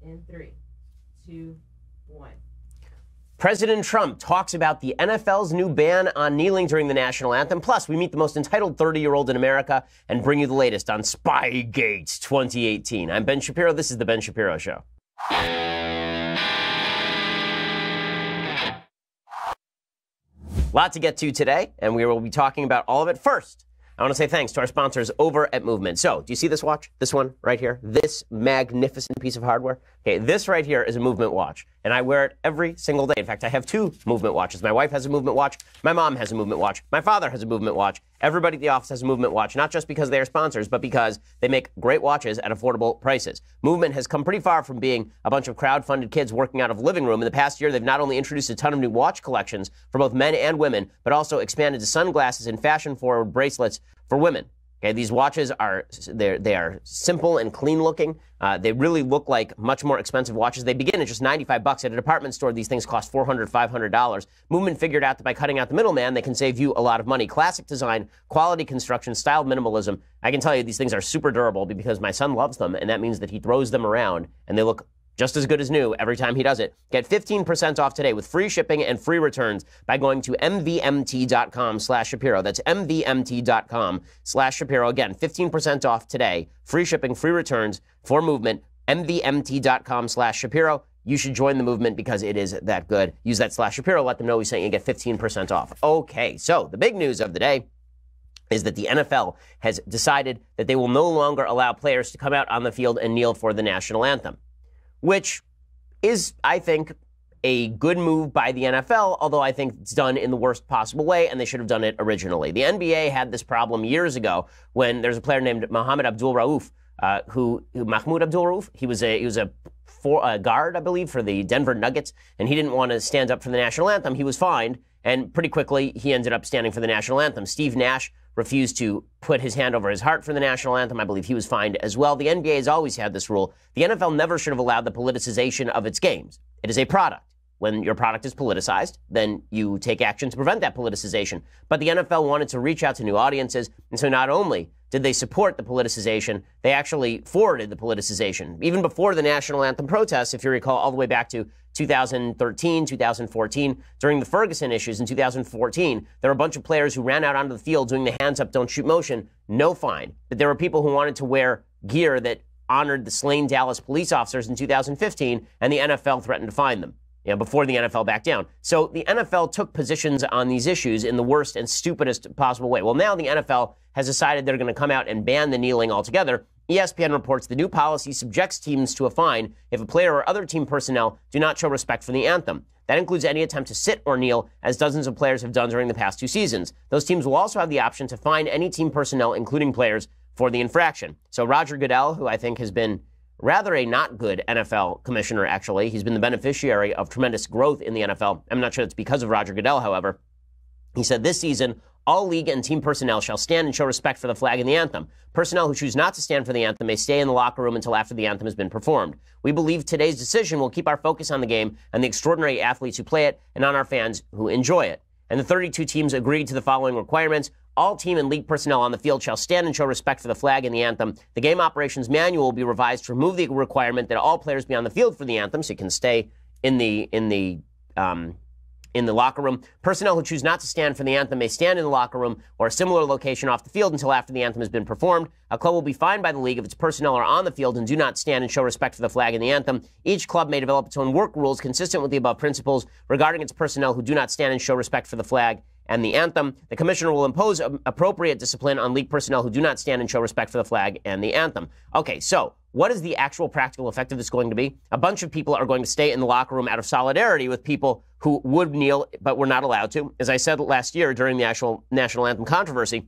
In 3, 2, 1. President Trump talks about the NFL's new ban on kneeling during the national anthem. Plus, we meet the most entitled 30-year-old in America and bring you the latest on Spygate 2018. I'm Ben Shapiro. This is The Ben Shapiro Show. Lot to get to today, and we will be talking about all of it. First, I want to say thanks to our sponsors over at Movement. So, do you see this watch? This one right here? This magnificent piece of hardware? Okay, this right here is a Movement watch, and I wear it every single day. In fact, I have 2 Movement watches. My wife has a Movement watch. My mom has a Movement watch. My father has a Movement watch. Everybody at the office has a Movement watch, not just because they are sponsors, but because they make great watches at affordable prices. Movement has come pretty far from being a bunch of crowd-funded kids working out of a living room. In the past year, they've not only introduced a ton of new watch collections for both men and women, but also expanded to sunglasses and fashion-forward bracelets for women. Okay, these watches are they are simple and clean looking. They really look like much more expensive watches. They begin at just $95 at a department store. These things cost $400, $500. Movement figured out that by cutting out the middleman, they can save you a lot of money. Classic design, quality construction, style minimalism. I can tell you these things are super durable because my son loves them, and that means that he throws them around, and they look just as good as new every time he does it. Get 15% off today with free shipping and free returns by going to mvmt.com/Shapiro. That's mvmt.com/Shapiro. Again, 15% off today. Free shipping, free returns for Movement. mvmt.com/Shapiro. You should join the movement because it is that good. Use that /Shapiro. Let them know we sent you and get 15% off. Okay, so the big news of the day is that the NFL has decided that they will no longer allow players to come out on the field and kneel for the national anthem, which is, I think, a good move by the NFL, although I think it's done in the worst possible way, and they should have done it originally. The NBA had this problem years ago when there's a player named Mahmoud Abdul-Rauf, he was a guard, I believe, for the Denver Nuggets, and he didn't want to stand up for the national anthem. He was fined, and pretty quickly he ended up standing for the national anthem. Steve Nash refused to put his hand over his heart for the national anthem. I believe he was fined as well. The NBA has always had this rule. The NFL never should have allowed the politicization of its games. It is a product. When your product is politicized, then you take action to prevent that politicization. But the NFL wanted to reach out to new audiences, and so not only did they support the politicization, they actually forwarded the politicization. Even before the national anthem protests, if you recall, all the way back to 2013, 2014, during the Ferguson issues in 2014, there were a bunch of players who ran out onto the field doing the hands up, don't shoot motion, no fine. But there were people who wanted to wear gear that honored the slain Dallas police officers in 2015, and the NFL threatened to fine them, before the NFL backed down. So the NFL took positions on these issues in the worst and stupidest possible way. Well, now the NFL has decided they're going to come out and ban the kneeling altogether. ESPN reports the new policy subjects teams to a fine if a player or other team personnel do not show respect for the anthem. That includes any attempt to sit or kneel, as dozens of players have done during the past 2 seasons. Those teams will also have the option to fine any team personnel, including players, for the infraction. So Roger Goodell, who I think has been rather a not good NFL commissioner, actually. He's been the beneficiary of tremendous growth in the NFL. I'm not sure it's because of Roger Goodell, however. He said this season, all league and team personnel shall stand and show respect for the flag and the anthem. Personnel who choose not to stand for the anthem may stay in the locker room until after the anthem has been performed. We believe today's decision will keep our focus on the game and the extraordinary athletes who play it and on our fans who enjoy it. And the 32 teams agreed to the following requirements. All team and league personnel on the field shall stand and show respect for the flag and the anthem. The game operations manual will be revised to remove the requirement that all players be on the field for the anthem, so you can stay in the locker room. Personnel who choose not to stand for the anthem may stand in the locker room or a similar location off the field until after the anthem has been performed. A club will be fined by the league if its personnel are on the field and do not stand and show respect for the flag and the anthem. Each club may develop its own work rules consistent with the above principles regarding its personnel who do not stand and show respect for the flag and the anthem. The commissioner will impose appropriate discipline on league personnel who do not stand and show respect for the flag and the anthem. Okay, so what is the actual practical effect of this going to be? A bunch of people are going to stay in the locker room out of solidarity with people who would kneel but were not allowed to. As I said last year during the actual national anthem controversy,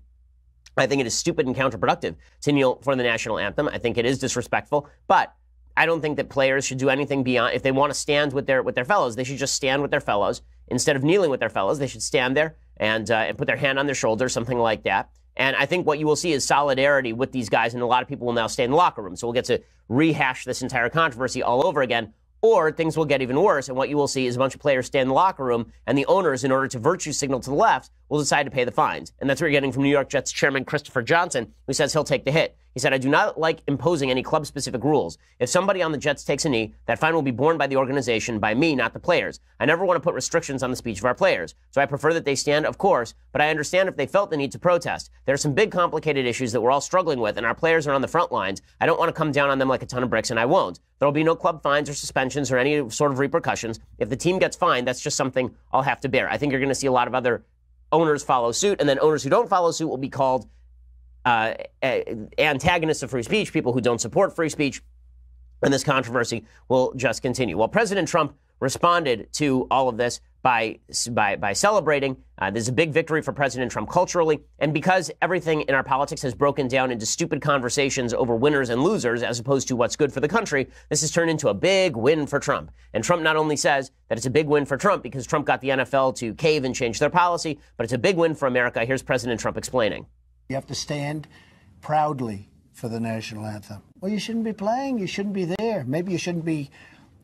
I think it is stupid and counterproductive to kneel for the national anthem. I think it is disrespectful, but I don't think that players should do anything beyond. If they want to stand with their fellows, they should just stand with their fellows. Instead of kneeling with their fellows, they should stand there and put their hand on their shoulder, something like that. And I think what you will see is solidarity with these guys, and a lot of people will now stay in the locker room. So we'll get to rehash this entire controversy all over again, or things will get even worse, and what you will see is a bunch of players stay in the locker room, and the owners, in order to virtue signal to the left, will decide to pay the fines. And that's what you're getting from New York Jets chairman Christopher Johnson, who says he'll take the hit. He said, I do not like imposing any club-specific rules. If somebody on the Jets takes a knee, that fine will be borne by the organization, by me, not the players. I never want to put restrictions on the speech of our players. So I prefer that they stand, of course, but I understand if they felt the need to protest. There are some big complicated issues that we're all struggling with, and our players are on the front lines. I don't want to come down on them like a ton of bricks, and I won't. There will be no club fines or suspensions or any sort of repercussions. If the team gets fined, that's just something I'll have to bear. I think you're going to see a lot of other owners follow suit, and then owners who don't follow suit will be called antagonists of free speech, people who don't support free speech, and this controversy will just continue. Well, President Trump responded to all of this by celebrating. This is a big victory for President Trump culturally, and because everything in our politics has broken down into stupid conversations over winners and losers as opposed to what's good for the country, this has turned into a big win for Trump. And Trump not only says that it's a big win for Trump because Trump got the NFL to cave and change their policy, but it's a big win for America. Here's President Trump explaining. You have to stand proudly for the national anthem. Well, you shouldn't be playing. You shouldn't be there. Maybe you shouldn't be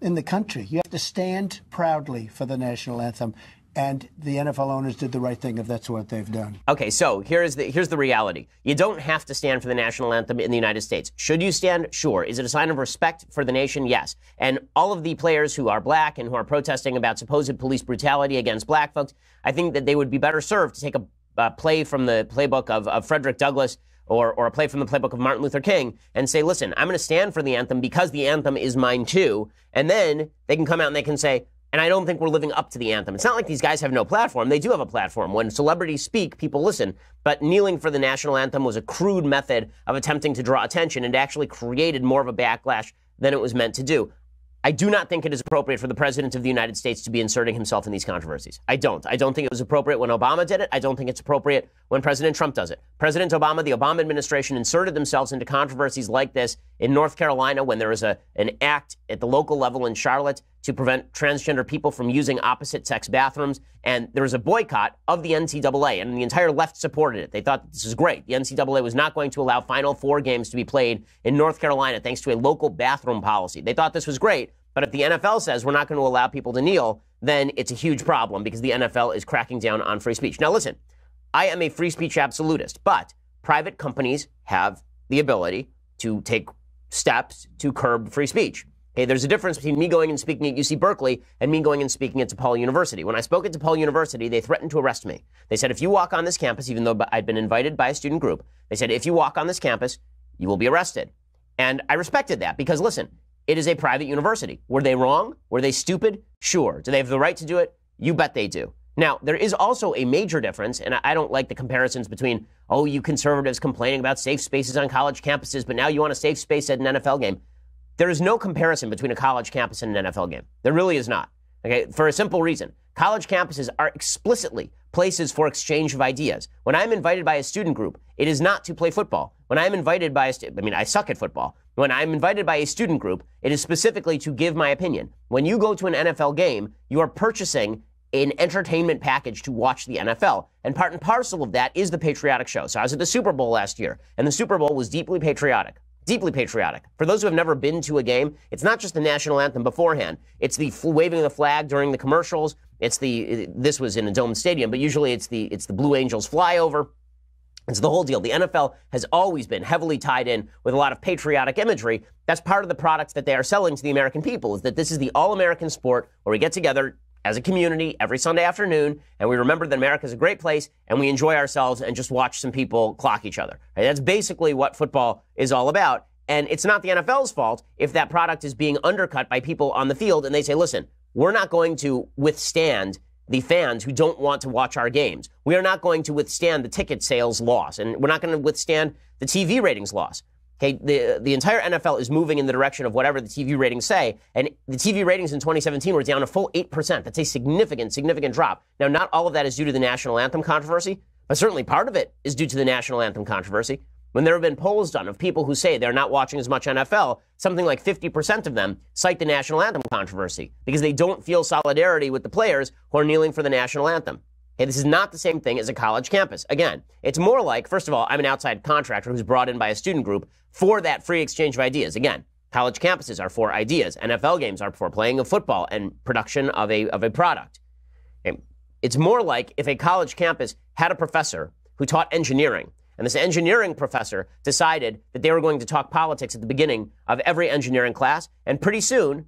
in the country. You have to stand proudly for the national anthem. And the NFL owners did the right thing if that's what they've done. Okay, so here's the reality. You don't have to stand for the national anthem in the United States. Should you stand? Sure. Is it a sign of respect for the nation? Yes. And all of the players who are black and who are protesting about supposed police brutality against black folks, I think that they would be better served to take a play from the playbook of Frederick Douglass or a play from the playbook of Martin Luther King and say, listen, I'm going to stand for the anthem because the anthem is mine too. And then they can come out and they can say, and I don't think we're living up to the anthem. It's not like these guys have no platform. They do have a platform. When celebrities speak, people listen. But kneeling for the national anthem was a crude method of attempting to draw attention and actually created more of a backlash than it was meant to do. I do not think it is appropriate for the president of the United States to be inserting himself in these controversies. I don't. I don't think it was appropriate when Obama did it. I don't think it's appropriate when President Trump does it. President Obama, the Obama administration inserted themselves into controversies like this in North Carolina when there was an act at the local level in Charlotte to prevent transgender people from using opposite-sex bathrooms. And there was a boycott of the NCAA, and the entire left supported it. They thought this is great. The NCAA was not going to allow Final Four games to be played in North Carolina thanks to a local bathroom policy. They thought this was great. But if the NFL says we're not going to allow people to kneel, then it's a huge problem because the NFL is cracking down on free speech. Now, listen, I am a free speech absolutist, but private companies have the ability to take steps to curb free speech. Okay, there's a difference between me going and speaking at UC Berkeley and me going and speaking at DePaul University. When I spoke at DePaul University, they threatened to arrest me. They said, if you walk on this campus, even though I'd been invited by a student group, they said, if you walk on this campus, you will be arrested. And I respected that because, listen, it is a private university. Were they wrong? Were they stupid? Sure. Do they have the right to do it? You bet they do. Now, there is also a major difference, and I don't like the comparisons between, oh, you conservatives complaining about safe spaces on college campuses, but now you want a safe space at an NFL game. There is no comparison between a college campus and an NFL game. There really is not. Okay, for a simple reason. College campuses are explicitly places for exchange of ideas. When I'm invited by a student group, it is not to play football. When I'm invited by I suck at football. When I'm invited by a student group, it is specifically to give my opinion. When you go to an NFL game, you are purchasing an entertainment package to watch the NFL. And part and parcel of that is the patriotic show. So I was at the Super Bowl last year, and the Super Bowl was deeply patriotic. Deeply patriotic. For those who have never been to a game, it's not just the national anthem beforehand. It's the waving of the flag during the commercials. This was in a domed stadium, but usually it's the Blue Angels flyover. It's the whole deal. The NFL has always been heavily tied in with a lot of patriotic imagery. That's part of the products that they are selling to the American people, is that this is the all-American sport where we get together as a community every Sunday afternoon, and we remember that America is a great place, and we enjoy ourselves and just watch some people clock each other. Right? That's basically what football is all about. And it's not the NFL's fault if that product is being undercut by people on the field, and they say, listen, we're not going to withstand the fans who don't want to watch our games. We are not going to withstand the ticket sales loss, and we're not going to withstand the TV ratings loss. Okay, the entire NFL is moving in the direction of whatever the TV ratings say, and the TV ratings in 2017 were down a full 8%. That's a significant drop. Now, not all of that is due to the national anthem controversy, but certainly part of it is due to the national anthem controversy. When there have been polls done of people who say they're not watching as much NFL, something like 50% of them cite the national anthem controversy because they don't feel solidarity with the players who are kneeling for the national anthem. Okay, this is not the same thing as a college campus. Again, it's more like, first of all, I'm an outside contractor who's brought in by a student group for that free exchange of ideas. Again, college campuses are for ideas. NFL games are for playing of football and production of a product. Okay, it's more like if a college campus had a professor who taught engineering, And this engineering professor decided that they were going to talk politics at the beginning of every engineering class. And pretty soon,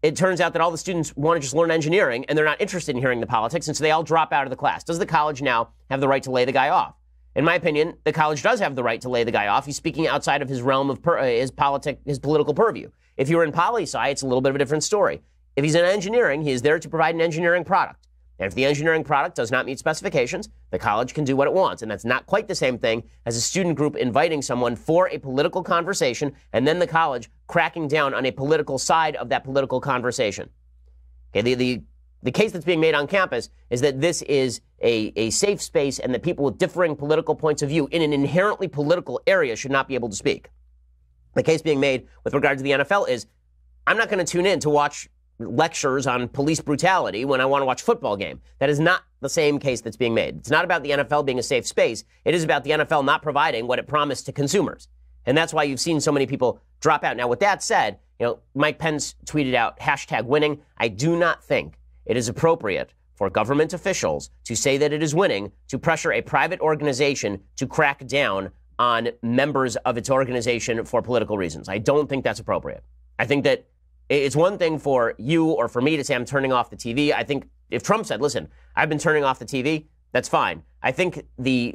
it turns out that all the students want to just learn engineering and they're not interested in hearing the politics. And so they all drop out of the class. Does the college now have the right to lay the guy off? In my opinion, the college does have the right to lay the guy off. He's speaking outside of his realm of his political purview. If you were in poli-sci, it's a little bit of a different story. If he's in engineering, he is there to provide an engineering product. And if the engineering product does not meet specifications, the college can do what it wants. And that's not quite the same thing as a student group inviting someone for a political conversation and then the college cracking down on a political side of that political conversation. Okay, the case that's being made on campus is that this is a safe space and that people with differing political points of view in an inherently political area should not be able to speak. The case being made with regard to the NFL is, I'm not going to tune in to watch lectures on police brutality when I want to watch a football game. That is not the same case that's being made. It's not about the NFL being a safe space. It is about the NFL not providing what it promised to consumers. And that's why you've seen so many people drop out. Now, with that said, Mike Pence tweeted out #winning. I do not think it is appropriate for government officials to say that it is winning to pressure a private organization to crack down on members of its organization for political reasons. I don't think that's appropriate. I think that it's one thing for you or for me to say I'm turning off the TV. I think if Trump said, listen, I've been turning off the TV, that's fine. I think the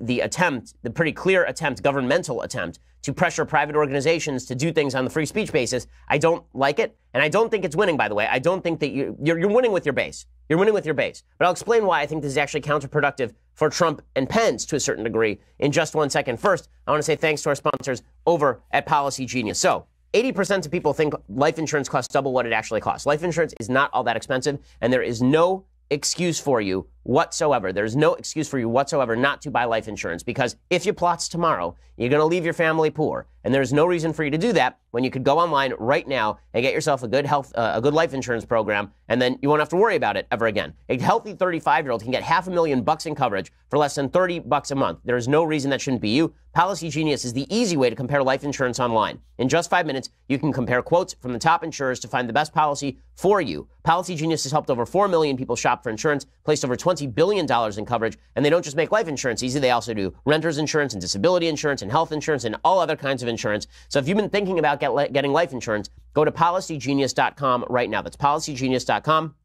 pretty clear attempt, governmental attempt, to pressure private organizations to do things on the free speech basis, I don't like it. And I don't think it's winning, by the way. I don't think that you're winning with your base. You're winning with your base. But I'll explain why I think this is actually counterproductive for Trump and Pence to a certain degree in just 1 second. First, I want to say thanks to our sponsors over at Policy Genius. So 80% of people think life insurance costs double what it actually costs. Life insurance is not all that expensive, and there is no excuse for you whatsoever. There's no excuse for you whatsoever not to buy life insurance, because if you plots tomorrow, you're going to leave your family poor. And there's no reason for you to do that when you could go online right now and get yourself a good life insurance program, and then you won't have to worry about it ever again. A healthy 35-year-old can get $500,000 in coverage for less than $30 a month. There is no reason that shouldn't be you. Policy Genius is the easy way to compare life insurance online. In just 5 minutes, you can compare quotes from the top insurers to find the best policy for you. Policy Genius has helped over 4 million people shop for insurance, placed over $20 billion in coverage, and they don't just make life insurance easy, they also do renter's insurance and disability insurance and health insurance and all other kinds of insurance. So if you've been thinking about getting life insurance, go to policygenius.com right now. That's policygenius.com.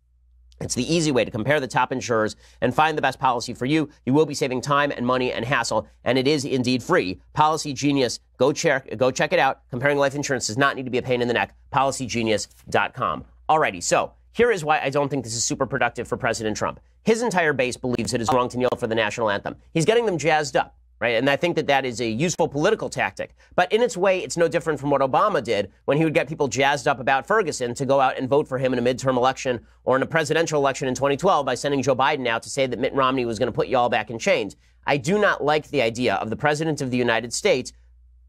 It's the easy way to compare the top insurers and find the best policy for you. You will be saving time and money and hassle, and it is indeed free. Policy Genius, go check it out. Comparing life insurance does not need to be a pain in the neck. Policygenius.com. Alrighty, so here is why I don't think this is super productive for President Trump. His entire base believes it is wrong to kneel for the national anthem. He's getting them jazzed up, right? And I think that is a useful political tactic. But in its way, it's no different from what Obama did when he would get people jazzed up about Ferguson to go out and vote for him in a midterm election or in a presidential election in 2012 by sending Joe Biden out to say that Mitt Romney was going to put you all back in chains. I do not like the idea of the President of the United States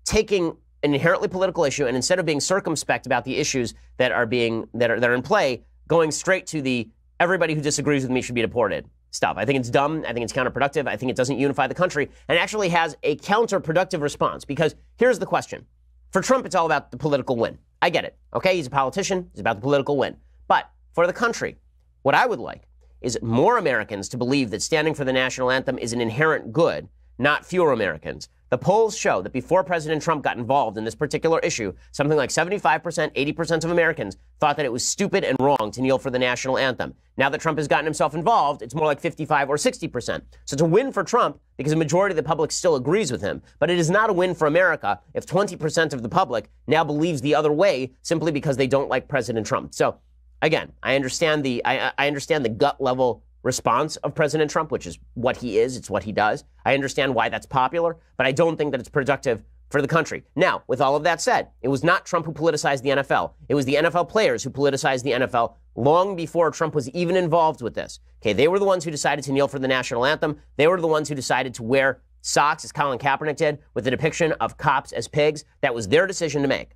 taking an inherently political issue and instead of being circumspect about the issues that are in play, going straight to the everybody who disagrees with me should be deported stuff. I think it's dumb. I think it's counterproductive. I think it doesn't unify the country and actually has a counterproductive response, because here's the question. For Trump, it's all about the political win. I get it. Okay, he's a politician. It's about the political win. But for the country, what I would like is more Americans to believe that standing for the national anthem is an inherent good, not fewer Americans. The polls show that before President Trump got involved in this particular issue, something like 75%, 80% of Americans thought that it was stupid and wrong to kneel for the national anthem. Now that Trump has gotten himself involved, it's more like 55 or 60%. So it's a win for Trump because a majority of the public still agrees with him. But it is not a win for America if 20% of the public now believes the other way simply because they don't like President Trump. So again, I understand the gut level response of President Trump, which is what he is. It's what he does. I understand why that's popular, but I don't think that it's productive for the country. Now, with all of that said, it was not Trump who politicized the NFL. It was the NFL players who politicized the NFL long before Trump was even involved with this. Okay, they were the ones who decided to kneel for the national anthem. They were the ones who decided to wear socks, as Colin Kaepernick did, with the depiction of cops as pigs. That was their decision to make.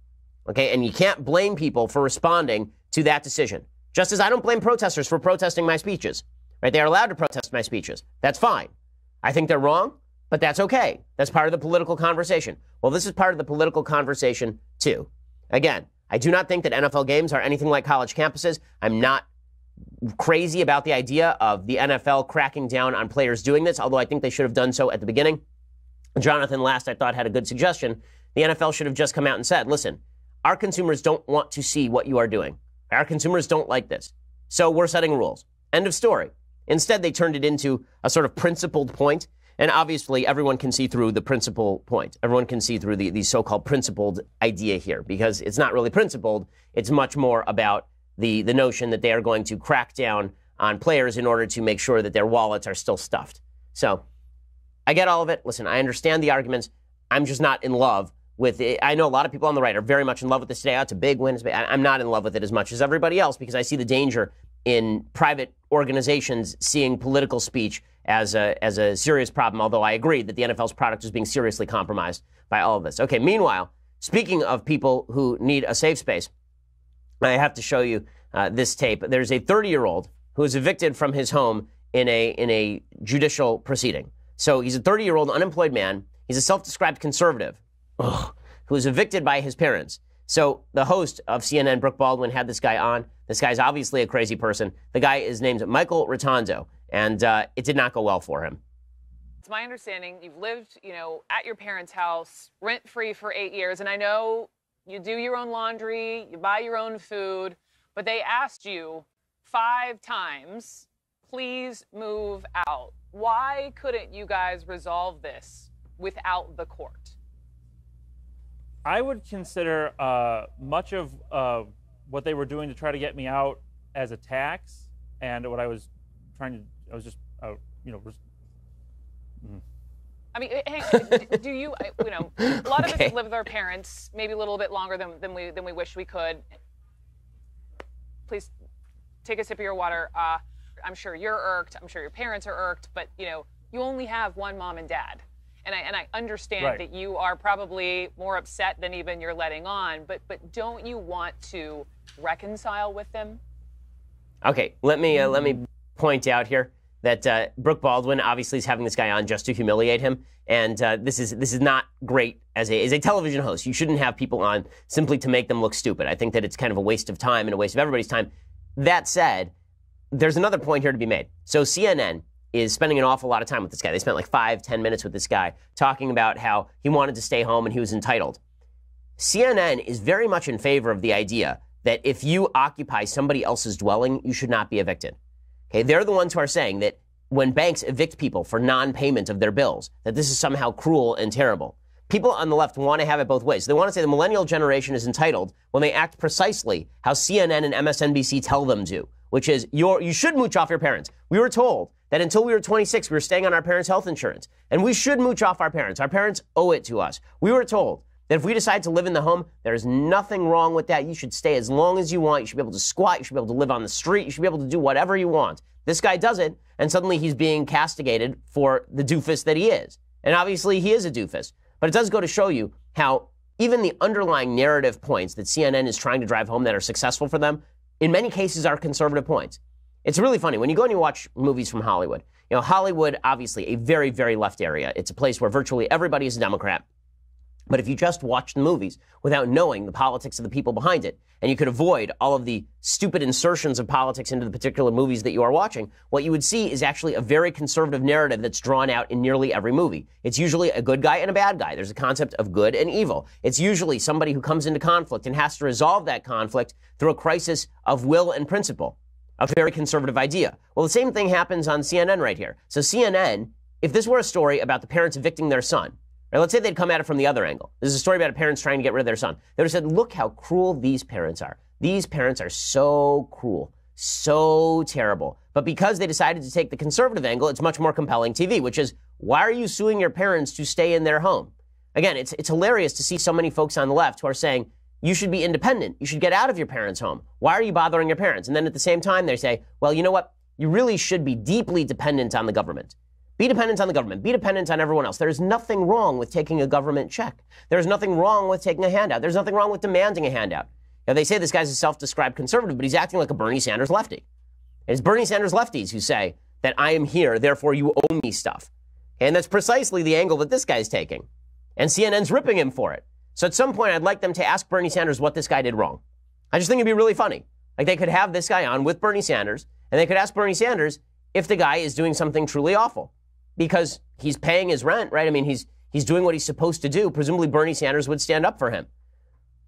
Okay, and you can't blame people for responding to that decision. Just as I don't blame protesters for protesting my speeches. Right? They are allowed to protest my speeches. That's fine. I think they're wrong, but that's okay. That's part of the political conversation. Well, this is part of the political conversation, too. Again, I do not think that NFL games are anything like college campuses. I'm not crazy about the idea of the NFL cracking down on players doing this, although I think they should have done so at the beginning. Jonathan Last, I thought, had a good suggestion. The NFL should have just come out and said, listen, our consumers don't want to see what you are doing. Our consumers don't like this. So we're setting rules. End of story. Instead, they turned it into a sort of principled point. And obviously, everyone can see through the principal point. Everyone can see through the so-called principled idea here, because it's not really principled. It's much more about the notion that they are going to crack down on players in order to make sure that their wallets are still stuffed. So I get all of it. Listen, I understand the arguments. I'm just not in love with it. I know a lot of people on the right are very much in love with this today. Oh, it's a big win. I'm not in love with it as much as everybody else, because I see the danger in private organizations seeing political speech as a serious problem, although I agree that the NFL's product is being seriously compromised by all of this. Okay, meanwhile, speaking of people who need a safe space, I have to show you this tape. There's a 30-year-old who was evicted from his home in a judicial proceeding. So he's a 30-year-old unemployed man. He's a self-described conservative who was evicted by his parents. So the host of CNN, Brooke Baldwin, had this guy on. This guy's obviously a crazy person. The guy is named Michael Rotondo, and it did not go well for him. It's my understanding you've lived, at your parents' house, rent-free for 8 years, and I know you do your own laundry, you buy your own food, but they asked you 5 times, please move out. Why couldn't you guys resolve this without the court? I would consider much of what they were doing to try to get me out as a tax, and what I was just. I mean, hey, do you, a lot of us live with our parents, maybe a little bit longer than we wish we could. Please take a sip of your water. I'm sure you're irked. I'm sure your parents are irked, but you only have one mom and dad. And I understand that you are probably more upset than even you're letting on, but don't you want to reconcile with them? Okay, let me point out here that Brooke Baldwin obviously is having this guy on just to humiliate him, and this is not great as a television host. You shouldn't have people on simply to make them look stupid. I think that it's kind of a waste of time and a waste of everybody's time. That said, there's another point here to be made. So CNN is spending an awful lot of time with this guy. They spent like 5-10 minutes with this guy talking about how he wanted to stay home and he was entitled. CNN is very much in favor of the idea that if you occupy somebody else's dwelling, you should not be evicted. Okay, they're the ones who are saying that when banks evict people for non-payment of their bills, that this is somehow cruel and terrible. People on the left want to have it both ways. They want to say the millennial generation is entitled when they act precisely how CNN and MSNBC tell them to, which is you should mooch off your parents. We were told that until we were 26, we were staying on our parents' health insurance. And we should mooch off our parents. Our parents owe it to us. We were told that if we decide to live in the home, there's nothing wrong with that. You should stay as long as you want. You should be able to squat. You should be able to live on the street. You should be able to do whatever you want. This guy does it, and suddenly he's being castigated for the doofus that he is. And obviously he is a doofus. But it does go to show you how even the underlying narrative points that CNN is trying to drive home that are successful for them, in many cases are conservative points. It's really funny. When you go and you watch movies from Hollywood, Hollywood, obviously, a very, very left area. It's a place where virtually everybody is a Democrat. But if you just watch the movies without knowing the politics of the people behind it, and you could avoid all of the stupid insertions of politics into the particular movies that you are watching, what you would see is actually a very conservative narrative that's drawn out in nearly every movie. It's usually a good guy and a bad guy. There's a concept of good and evil. It's usually somebody who comes into conflict and has to resolve that conflict through a crisis of will and principle. A very conservative idea. Well, the same thing happens on CNN right here. So CNN, if this were a story about the parents evicting their son, or let's say they'd come at it from the other angle. This is a story about parents trying to get rid of their son. They would have said, look how cruel these parents are. These parents are so cruel, so terrible. But because they decided to take the conservative angle, it's much more compelling TV, which is, why are you suing your parents to stay in their home? Again, it's hilarious to see so many folks on the left who are saying, you should be independent. You should get out of your parents' home. Why are you bothering your parents? And then at the same time, they say, well, you know what? You really should be deeply dependent on the government. Be dependent on the government. Be dependent on everyone else. There's nothing wrong with taking a government check. There's nothing wrong with taking a handout. There's nothing wrong with demanding a handout. Now, they say this guy's a self-described conservative, but he's acting like a Bernie Sanders lefty. And it's Bernie Sanders lefties who say that I am here, therefore you owe me stuff. And that's precisely the angle that this guy's taking. And CNN's ripping him for it. So at some point, I'd like them to ask Bernie Sanders what this guy did wrong. I just think it'd be really funny. Like, they could have this guy on with Bernie Sanders, and they could ask Bernie Sanders if the guy is doing something truly awful. Because he's paying his rent, right? I mean, He's doing what he's supposed to do. Presumably Bernie Sanders would stand up for him.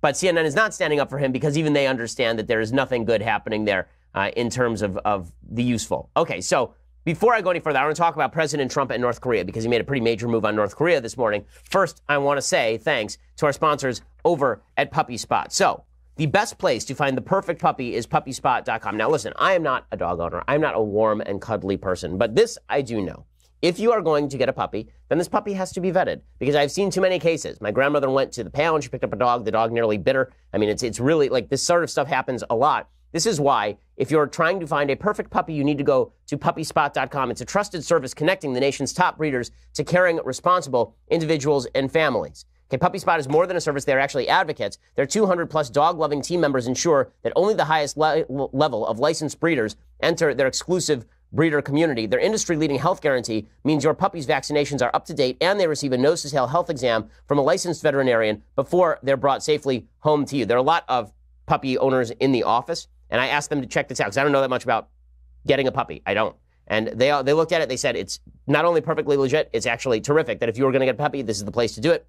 But CNN is not standing up for him because even they understand that there is nothing good happening there in terms of the useful. Okay, so before I go any further, I want to talk about President Trump and North Korea because he made a pretty major move on North Korea this morning. First, I want to say thanks to our sponsors over at Puppy Spot. So the best place to find the perfect puppy is puppyspot.com. Now, listen, I am not a dog owner. I'm not a warm and cuddly person. But this I do know. If you are going to get a puppy, then this puppy has to be vetted because I've seen too many cases. My grandmother went to the pound. She picked up a dog. The dog nearly bit her. I mean, it's really like this sort of stuff happens a lot. This is why if you're trying to find a perfect puppy, you need to go to puppyspot.com. It's a trusted service connecting the nation's top breeders to caring, responsible individuals and families. Okay, Puppy Spot is more than a service. They're actually advocates. Their 200-plus dog-loving team members ensure that only the highest level of licensed breeders enter their exclusive breeder community. Their industry-leading health guarantee means your puppy's vaccinations are up to date and they receive a nose-to-tail health exam from a licensed veterinarian before they're brought safely home to you. There are a lot of puppy owners in the office, and I asked them to check this out because I don't know that much about getting a puppy. I don't. And they looked at it. They said it's not only perfectly legit, it's actually terrific that if you were going to get a puppy, this is the place to do it.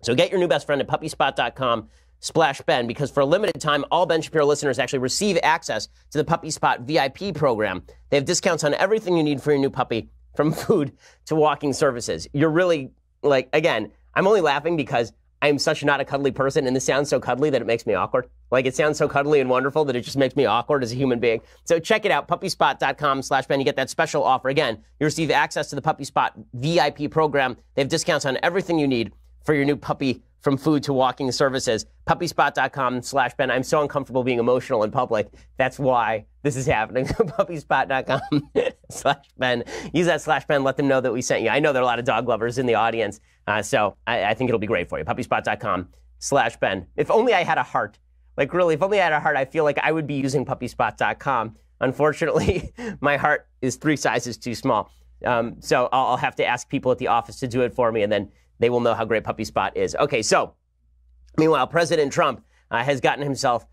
So get your new best friend at puppyspot.com/Ben because for a limited time, all Ben Shapiro listeners actually receive access to the Puppy Spot VIP program. They have discounts on everything you need for your new puppy, from food to walking services. You're really, like, again, I'm only laughing because I'm such not a cuddly person, and this sounds so cuddly that it makes me awkward. Like, it sounds so cuddly and wonderful that it just makes me awkward as a human being. So check it out, puppyspot.com/Ben. You get that special offer. Again, you receive access to the Puppy Spot VIP program. They have discounts on everything you need for your new puppy, from food to walking services. Puppyspot.com/Ben. I'm so uncomfortable being emotional in public. That's why this is happening. Puppyspot.com/Ben. Use that /Ben. Let them know that we sent you. I know there are a lot of dog lovers in the audience, so I think it'll be great for you. Puppyspot.com/Ben. If only I had a heart. Like, really, if only I had a heart, I feel like I would be using puppyspot.com. Unfortunately, my heart is 3 sizes too small. So I'll have to ask people at the office to do it for me, and then they will know how great Puppy Spot is. Okay, so meanwhile, President Trump has gotten himself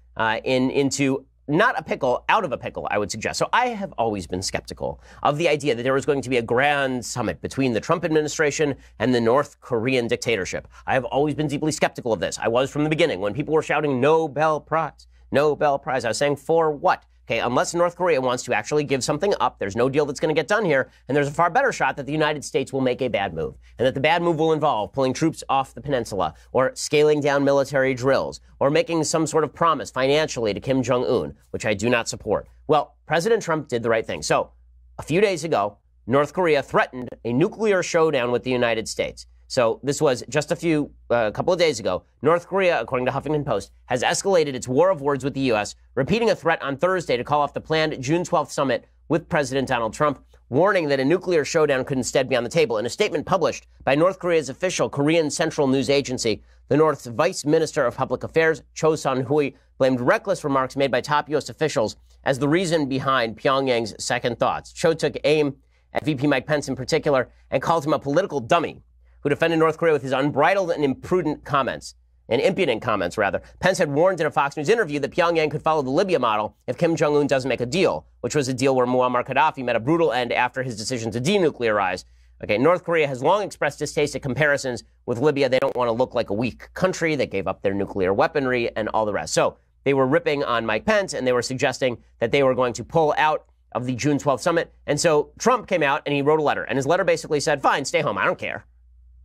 into not a pickle, out of a pickle, I would suggest. So I have always been skeptical of the idea that there was going to be a grand summit between the Trump administration and the North Korean dictatorship. I have always been deeply skeptical of this. I was from the beginning. When people were shouting Nobel Prize, Nobel Prize, I was saying, for what? Okay, unless North Korea wants to actually give something up, there's no deal that's going to get done here, and there's a far better shot that the United States will make a bad move, and that the bad move will involve pulling troops off the peninsula, or scaling down military drills, or making some sort of promise financially to Kim Jong-un, which I do not support. Well, President Trump did the right thing. So, a few days ago, North Korea threatened a nuclear showdown with the United States. So this was just a couple of days ago. North Korea, according to Huffington Post, has escalated its war of words with the U.S., repeating a threat on Thursday to call off the planned June 12th summit with President Donald Trump, warning that a nuclear showdown could instead be on the table. In a statement published by North Korea's official Korean Central News Agency, the North's Vice Minister of Public Affairs, Cho Sun-hui, blamed reckless remarks made by top U.S. officials as the reason behind Pyongyang's second thoughts. Cho took aim at VP Mike Pence in particular and called him a political dummy who defended North Korea with his unbridled and impudent comments. Pence had warned in a Fox News interview that Pyongyang could follow the Libya model if Kim Jong-un doesn't make a deal, which was a deal where Muammar Gaddafi met a brutal end after his decision to denuclearize. Okay, North Korea has long expressed distaste at comparisons with Libya. They don't want to look like a weak country. They gave up their nuclear weaponry and all the rest. So they were ripping on Mike Pence, and they were suggesting that they were going to pull out of the June 12th summit. And so Trump came out and he wrote a letter. And his letter basically said, fine, stay home. I don't care.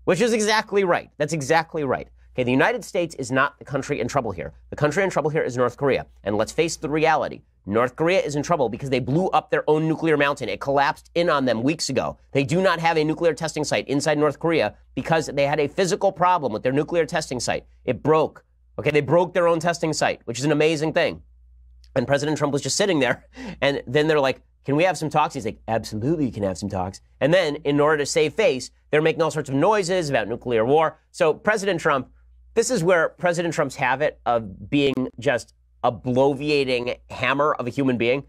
Which is exactly right. That's exactly right. Okay, the United States is not the country in trouble here. The country in trouble here is North Korea. And let's face the reality. North Korea is in trouble because they blew up their own nuclear mountain. It collapsed in on them weeks ago. They do not have a nuclear testing site inside North Korea because they had a physical problem with their nuclear testing site. It broke. Okay, they broke their own testing site, which is an amazing thing. And President Trump was just sitting there. And then they're like, can we have some talks? He's like, absolutely, you can have some talks. And then, in order to save face, they're making all sorts of noises about nuclear war. So President Trump, this is where President Trump's habit of being just a bloviating hammer of a human being,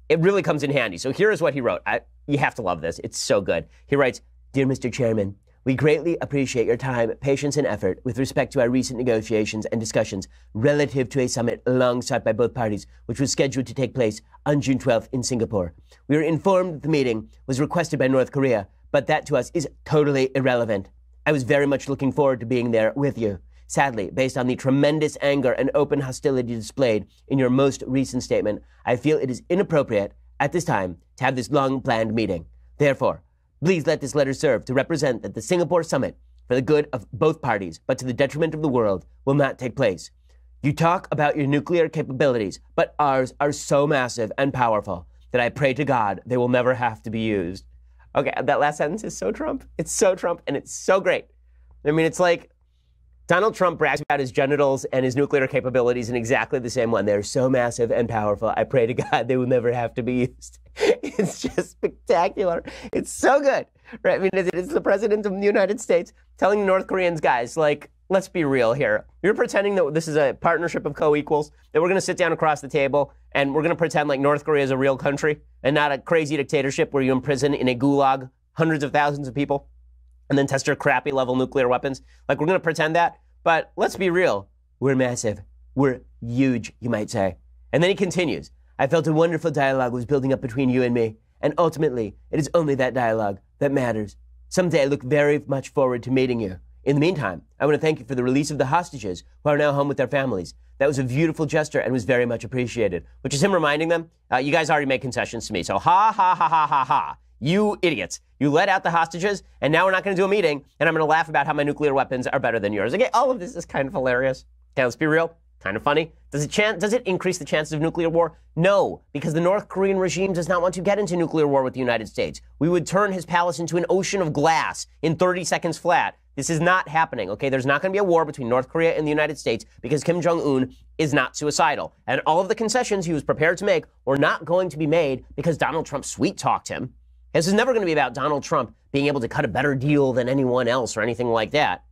it really comes in handy. So here is what he wrote. You have to love this. It's so good. He writes, Dear Mr. Chairman, we greatly appreciate your time, patience, and effort with respect to our recent negotiations and discussions relative to a summit long sought by both parties, which was scheduled to take place on June 12th in Singapore. We were informed that the meeting was requested by North Korea, but that to us is totally irrelevant. I was very much looking forward to being there with you. Sadly, based on the tremendous anger and open hostility displayed in your most recent statement, I feel it is inappropriate at this time to have this long-planned meeting. Therefore, please let this letter serve to represent that the Singapore summit, for the good of both parties, but to the detriment of the world, will not take place. You talk about your nuclear capabilities, but ours are so massive and powerful that I pray to God they will never have to be used. Okay, that last sentence is so Trump. It's so Trump, and it's so great. I mean, it's like Donald Trump brags about his genitals and his nuclear capabilities in exactly the same one. They're so massive and powerful. I pray to God they will never have to be used. It's just spectacular. It's so good, right? I mean, it's the president of the United States telling the North Koreans, guys, like, let's be real here. You're pretending that this is a partnership of co-equals, that we're going to sit down across the table and we're going to pretend like North Korea is a real country and not a crazy dictatorship where you imprison in a gulag hundreds of thousands of people and then test your crappy level nuclear weapons. Like, we're going to pretend that. But let's be real. We're massive. We're huge, you might say. And then he continues. I felt a wonderful dialogue was building up between you and me. And ultimately, it is only that dialogue that matters. Someday I look very much forward to meeting you. In the meantime, I want to thank you for the release of the hostages who are now home with their families. That was a beautiful gesture and was very much appreciated. Which is him reminding them, you guys already made concessions to me. So ha, ha, ha, ha, ha, ha. You idiots. You let out the hostages, and now we're not going to do a meeting, and I'm going to laugh about how my nuclear weapons are better than yours. Okay, all of this is kind of hilarious. Okay, let's be real. Kind of funny. Does it increase the chances of nuclear war? No, because the North Korean regime does not want to get into nuclear war with the United States. We would turn his palace into an ocean of glass in 30 seconds flat. This is not happening, okay? There's not going to be a war between North Korea and the United States because Kim Jong-un is not suicidal. And all of the concessions he was prepared to make were not going to be made because Donald Trump sweet-talked him. This is never going to be about Donald Trump being able to cut a better deal than anyone else or anything like that.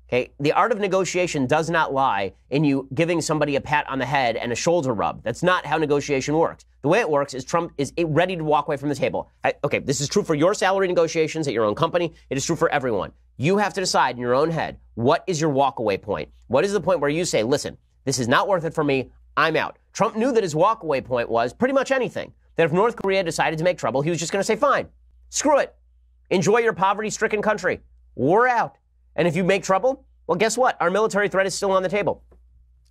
Okay, the art of negotiation does not lie in you giving somebody a pat on the head and a shoulder rub. That's not how negotiation works. The way it works is Trump is ready to walk away from the table. Okay, this is true for your salary negotiations at your own company. It is true for everyone. You have to decide in your own head, what is your walkaway point? What is the point where you say, listen, this is not worth it for me, I'm out. Trump knew that his walkaway point was pretty much anything. That if North Korea decided to make trouble, he was just going to say, fine, screw it. Enjoy your poverty-stricken country. We're out. And if you make trouble, well, guess what? Our military threat is still on the table.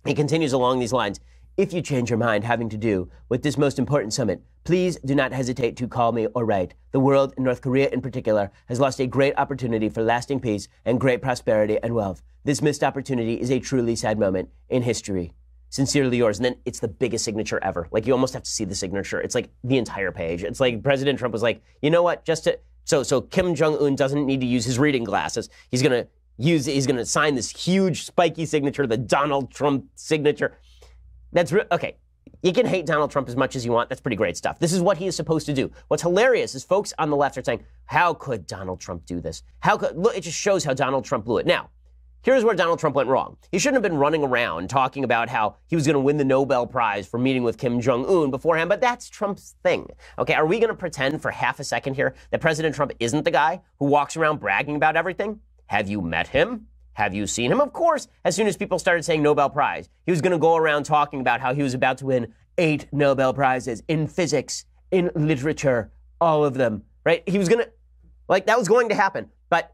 He continues along these lines. If you change your mind having to do with this most important summit, please do not hesitate to call me or write. The world, and North Korea in particular, has lost a great opportunity for lasting peace and great prosperity and wealth. This missed opportunity is a truly sad moment in history. Sincerely yours. And then it's the biggest signature ever. Like, you almost have to see the signature. It's like the entire page. It's like President Trump was like, you know what? So Kim Jong-un doesn't need to use his reading glasses. He's going to sign this huge spiky signature, the Donald Trump signature. That's okay. You can hate Donald Trump as much as you want. That's pretty great stuff. This is what he is supposed to do. What's hilarious is folks on the left are saying, how could Donald Trump do this? Look, it just shows how Donald Trump blew it. Now, here's where Donald Trump went wrong. He shouldn't have been running around talking about how he was going to win the Nobel Prize for meeting with Kim Jong-un beforehand, but that's Trump's thing. Okay, are we going to pretend for half a second here that President Trump isn't the guy who walks around bragging about everything? Have you met him? Have you seen him? Of course, as soon as people started saying Nobel Prize, he was going to go around talking about how he was about to win 8 Nobel Prizes in physics, in literature, all of them, right? He was going to, that was going to happen. But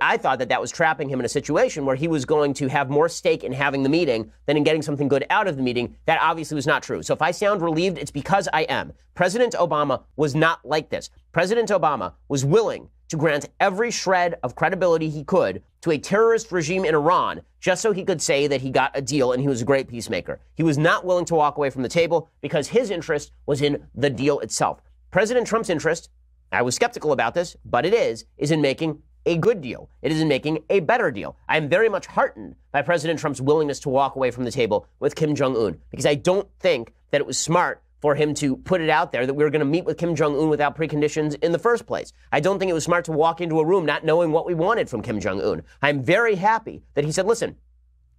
I thought that was trapping him in a situation where he was going to have more stake in having the meeting than in getting something good out of the meeting. That obviously was not true. So if I sound relieved, it's because I am. President Obama was not like this. President Obama was willing to grant every shred of credibility he could to a terrorist regime in Iran just so he could say that he got a deal and he was a great peacemaker. He was not willing to walk away from the table because his interest was in the deal itself. President Trump's interest, I was skeptical about this, but it is in making a good deal. It is in making a better deal. I am very much heartened by President Trump's willingness to walk away from the table with Kim Jong-un because I don't think that it was smart for him to put it out there that we were going to meet with Kim Jong-un without preconditions in the first place. I don't think it was smart to walk into a room not knowing what we wanted from Kim Jong-un. I'm very happy that he said, listen,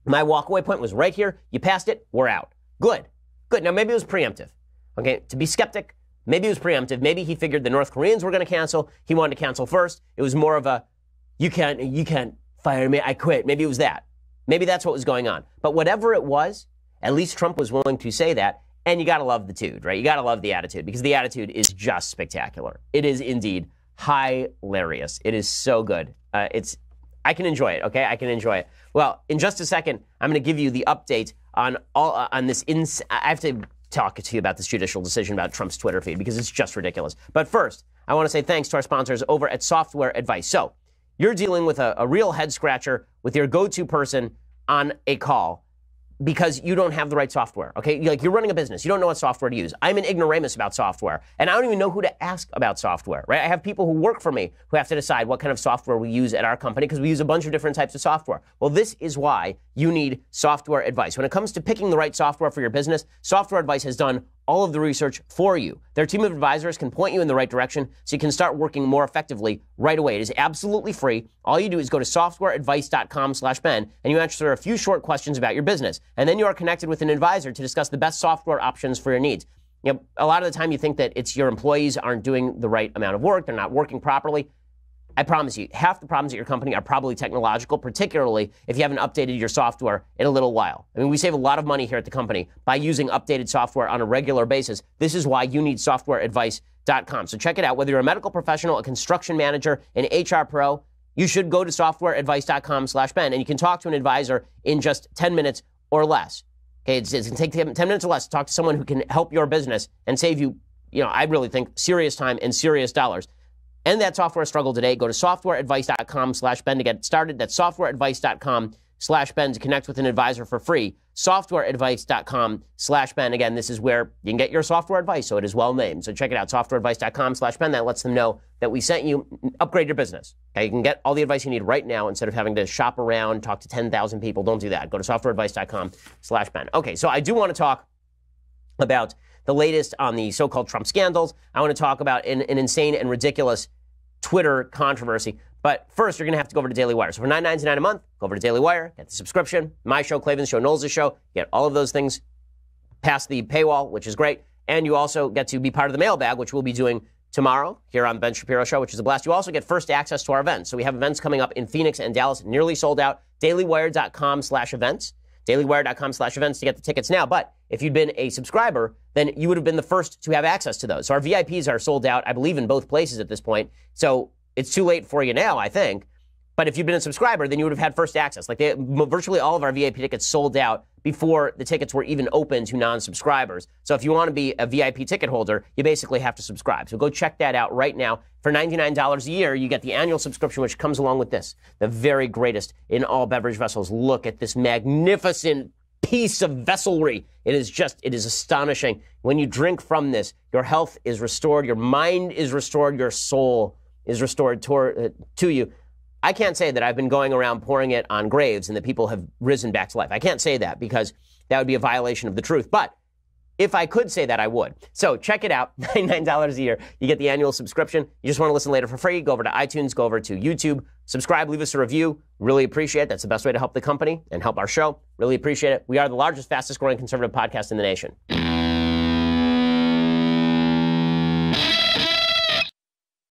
my walkaway point was right here. You passed it. We're out. Good. Good. Now, maybe it was preemptive. Okay, to be skeptic, maybe it was preemptive. Maybe he figured the North Koreans were going to cancel. He wanted to cancel first. It was more of a, you can't fire me. I quit. Maybe it was that. Maybe that's what was going on. But whatever it was, at least Trump was willing to say that. And you got to love the dude, right? You got to love the attitude because the attitude is just spectacular. It is indeed hilarious. It is so good. I I can enjoy it, okay? I can enjoy it. Well, in just a second, I'm going to give you the update on this. I have to talk to you about this judicial decision about Trump's Twitter feed because it's just ridiculous. But first, I want to say thanks to our sponsors over at Software Advice. So you're dealing with a real head scratcher with your go-to person on a call because you don't have the right software, okay? You're running a business. You don't know what software to use. I'm an ignoramus about software, and I don't even know who to ask about software, right? I have people who work for me who have to decide what kind of software we use at our company because we use a bunch of different types of software. Well, this is why you need Software Advice. When it comes to picking the right software for your business, Software Advice has done all of the research for you. Their team of advisors can point you in the right direction so you can start working more effectively right away. It is absolutely free. All you do is go to softwareadvice.com/Ben and you answer a few short questions about your business. And then you are connected with an advisor to discuss the best software options for your needs. You know, a lot of the time you think that it's your employees aren't doing the right amount of work, they're not working properly. I promise you, half the problems at your company are probably technological, particularly if you haven't updated your software in a little while. I mean, we save a lot of money here at the company by using updated software on a regular basis. This is why you need softwareadvice.com. So check it out. Whether you're a medical professional, a construction manager, an HR pro, you should go to softwareadvice.com/Ben and you can talk to an advisor in just 10 minutes or less. Okay, it can take 10 minutes or less to talk to someone who can help your business and save you, I really think, serious time and serious dollars. End that software struggle today. Go to softwareadvice.com/Ben to get started. That's softwareadvice.com/Ben to connect with an advisor for free. Softwareadvice.com/Ben. Again, this is where you can get your software advice, so it is well named. So check it out, softwareadvice.com/Ben. That lets them know that we sent you. Upgrade your business. Okay, you can get all the advice you need right now instead of having to shop around, talk to 10,000 people. Don't do that. Go to softwareadvice.com/Ben. Okay, so I do want to talk about the latest on the so-called Trump scandals. I want to talk about an insane and ridiculous Twitter controversy. But first, you're going to have to go over to Daily Wire. So for $9.99 a month, go over to Daily Wire, get the subscription. My show, Klavan's show, Knowles' show. Get all of those things past the paywall, which is great. And you also get to be part of the mailbag, which we'll be doing tomorrow here on the Ben Shapiro Show, which is a blast. You also get first access to our events. So we have events coming up in Phoenix and Dallas, nearly sold out. DailyWire.com/events. DailyWire.com/events to get the tickets now. But if you'd been a subscriber, then you would have been the first to have access to those. So our VIPs are sold out, I believe, in both places at this point. So it's too late for you now, I think. But if you'd been a subscriber, then you would have had first access. Like virtually all of our VIP tickets sold out before the tickets were even open to non-subscribers. So if you want to be a VIP ticket holder, you basically have to subscribe. So go check that out right now. For $99 a year, you get the annual subscription, which comes along with this, the very greatest in all beverage vessels. Look at this magnificent piece of vesselry. It is astonishing. When you drink from this, your health is restored, your mind is restored, your soul is restored to you. I can't say that I've been going around pouring it on graves and that people have risen back to life. I can't say that because that would be a violation of the truth. But if I could say that, I would. So check it out. $99 a year. You get the annual subscription. You just want to listen later for free. Go over to iTunes. Go over to YouTube. Subscribe. Leave us a review. Really appreciate it. That's the best way to help the company and help our show. Really appreciate it. We are the largest, fastest growing conservative podcast in the nation.